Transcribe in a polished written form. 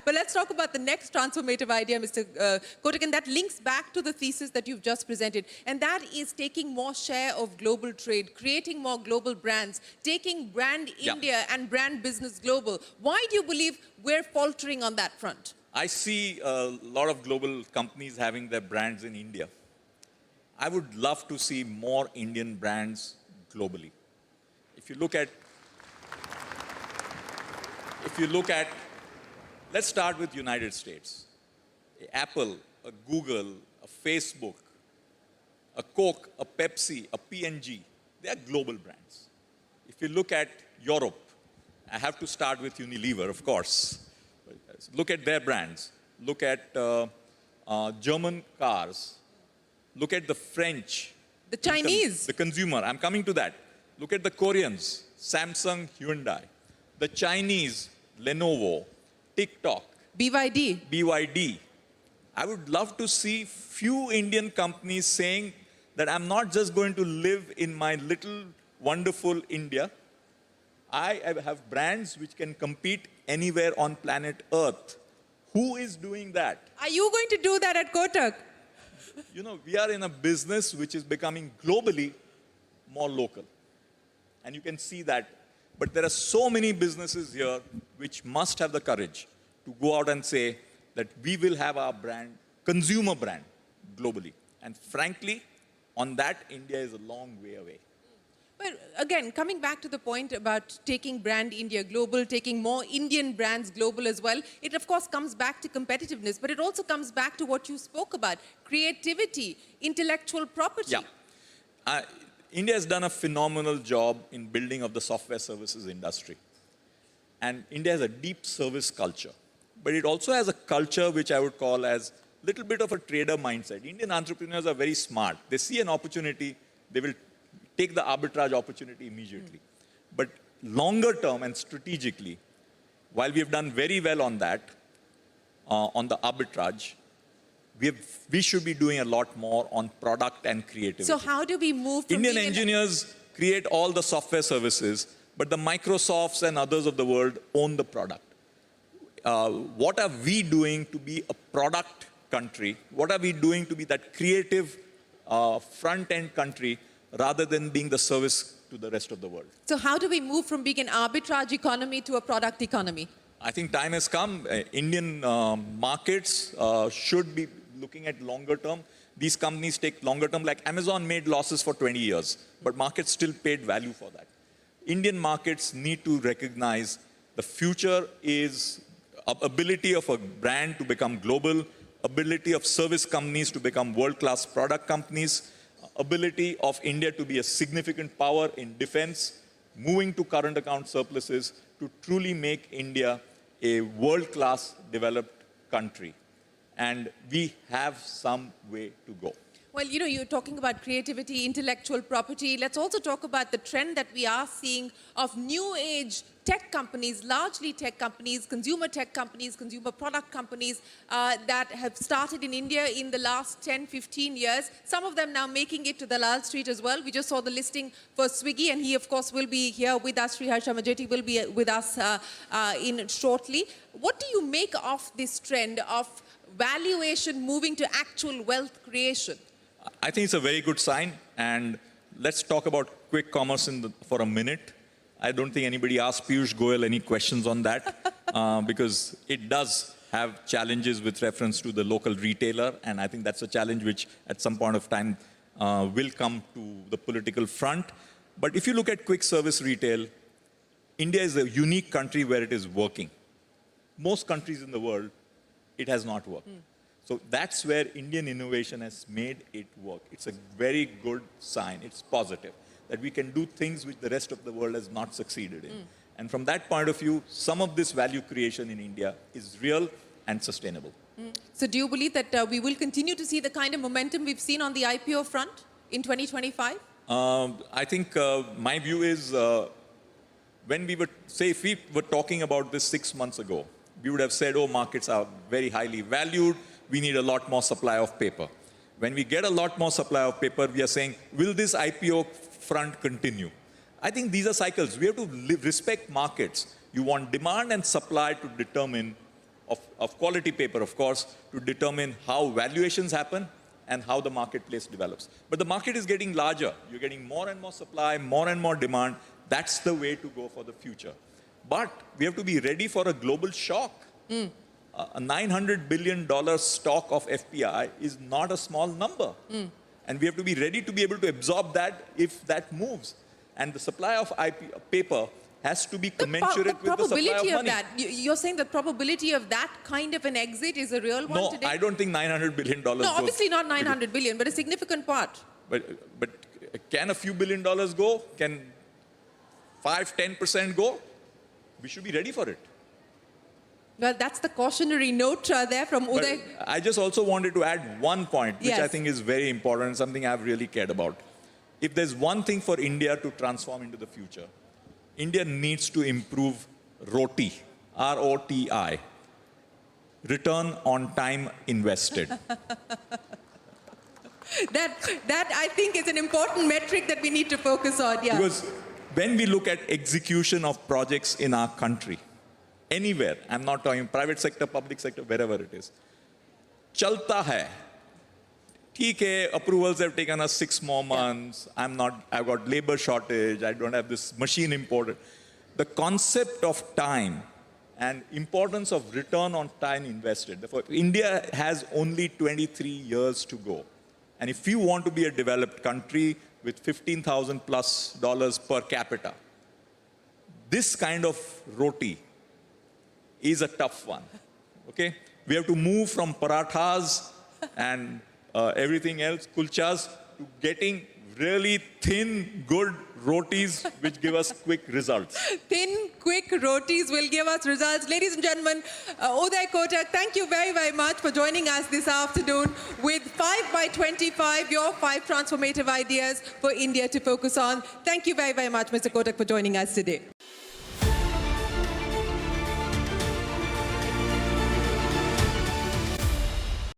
But let's talk about the next transformative idea, Mr. Kotak, and that links back to the thesis that you've just presented. And that is taking more share of global trade, creating more global brands, taking brand India and brand business global. Why do you believe we're faltering on that front? I see a lot of global companies having their brands in India. I would love to see more Indian brands globally. If you look at, let's start with United States. Apple, a Google, a Facebook, a Coke, a Pepsi, a P&G, they are global brands. If you look at Europe, I have to start with Unilever, of course. Look at their brands. Look at German cars. Look at the French. The Chinese. The consumer. I'm coming to that. Look at the Koreans. Samsung, Hyundai. The Chinese, Lenovo, TikTok. BYD. I would love to see few Indian companies saying that I'm not just going to live in my little wonderful India. I have brands which can compete anywhere on planet Earth. Who is doing that? Are you going to do that at Kotak? You know, we are in a business which is becoming globally more local. And you can see that. But there are so many businesses here which must have the courage to go out and say that we will have our brand, consumer brand, globally. And frankly, on that, India is a long way away. But again, coming back to the point about taking brand India global, taking more Indian brands global as well, it of course comes back to competitiveness, but it also comes back to what you spoke about, creativity, intellectual property. Yeah. India has done a phenomenal job in building of the software services industry. And India has a deep service culture. But it also has a culture which I would call as a little bit of a trader mindset. Indian entrepreneurs are very smart. They see an opportunity, they will take the arbitrage opportunity immediately. But longer term and strategically, while we have done very well on that, on the arbitrage, we should be doing a lot more on product and creativity. So how do we move from Indian engineers create all the software services, but the Microsofts and others of the world own the product. What are we doing to be a product country? What are we doing to be that creative front-end country rather than being the service to the rest of the world? So how do we move from being an arbitrage economy to a product economy? I think time has come. Indian markets should be looking at longer term. These companies take longer term, like Amazon made losses for 20 years, but markets still paid value for that. Indian markets need to recognize the future is ability of a brand to become global, ability of service companies to become world-class product companies, ability of India to be a significant power in defense, moving to current account surpluses to truly make India a world-class developed country. And we have some way to go. Well, you know, you're talking about creativity, intellectual property. Let's also talk about the trend that we are seeing of new age tech companies, largely tech companies, consumer product companies that have started in India in the last 10, 15 years. Some of them now making it to Dalal Street as well. We just saw the listing for Swiggy, and he, of course, will be here with us. Sriharsha Majety will be with us in shortly. What do you make of this trend of valuation moving to actual wealth creation? I think it's a very good sign, and let's talk about quick commerce for a minute. I don't think anybody asked Piyush Goyal any questions on that because it does have challenges with reference to the local retailer, and I think that's a challenge which at some point of time will come to the political front. But if you look at quick service retail, India is a unique country where it is working. Most countries in the world, it has not worked. So that's where Indian innovation has made it work. It's a very good sign. It's positive that we can do things which the rest of the world has not succeeded in. And from that point of view, some of this value creation in India is real and sustainable. So do you believe that we will continue to see the kind of momentum we've seen on the IPO front in 2025? I think my view is when we were, say, if we were talking about this 6 months ago, we would have said, oh, markets are very highly valued. We need a lot more supply of paper. When we get a lot more supply of paper, we are saying, will this IPO front continue? I think these are cycles. We have to respect markets. You want demand and supply to determine of quality paper, of course, to determine how valuations happen and how the marketplace develops. But the market is getting larger. You're getting more and more supply, more and more demand. That's the way to go for the future. But we have to be ready for a global shock. A $900 billion stock of FPI is not a small number. And we have to be ready to be able to absorb that if that moves. And the supply of paper has to be commensurate with the supply of probability money. of that, you're saying the probability of that kind of an exit is a real one No, today? I don't think $900 billion goes. No, obviously not 900 billion, but a significant part. But can a few $billion go? Can 5-10% go? We should be ready for it. Well, that's the cautionary note there from But Uday. I just also wanted to add one point, which I Yes. think is very important and something I've really cared about. If there's one thing for India to transform into the future, India needs to improve ROTI, R-O-T-I, return on time invested. That I think is an important metric that we need to focus on. Yeah. Because when we look at execution of projects in our country, anywhere, I'm not talking private sector, public sector, wherever it is, chalta hai. ठीक है, approvals have taken us 6 more months. I've got labor shortage. I don't have this machine imported. The concept of time and importance of return on time invested. Therefore, India has only 23 years to go. And if you want to be a developed country with $15,000 plus per capita, this kind of roti is a tough one. Okay? We have to move from parathas and everything else, kulchas, to getting really thin, good rotis which give us quick results. Thin, quick rotis will give us results. Ladies and gentlemen, Uday Kotak, thank you very, very much for joining us this afternoon with 5 by 25, your 5 transformative ideas for India to focus on. Thank you very, very much, Mr. Kotak, for joining us today.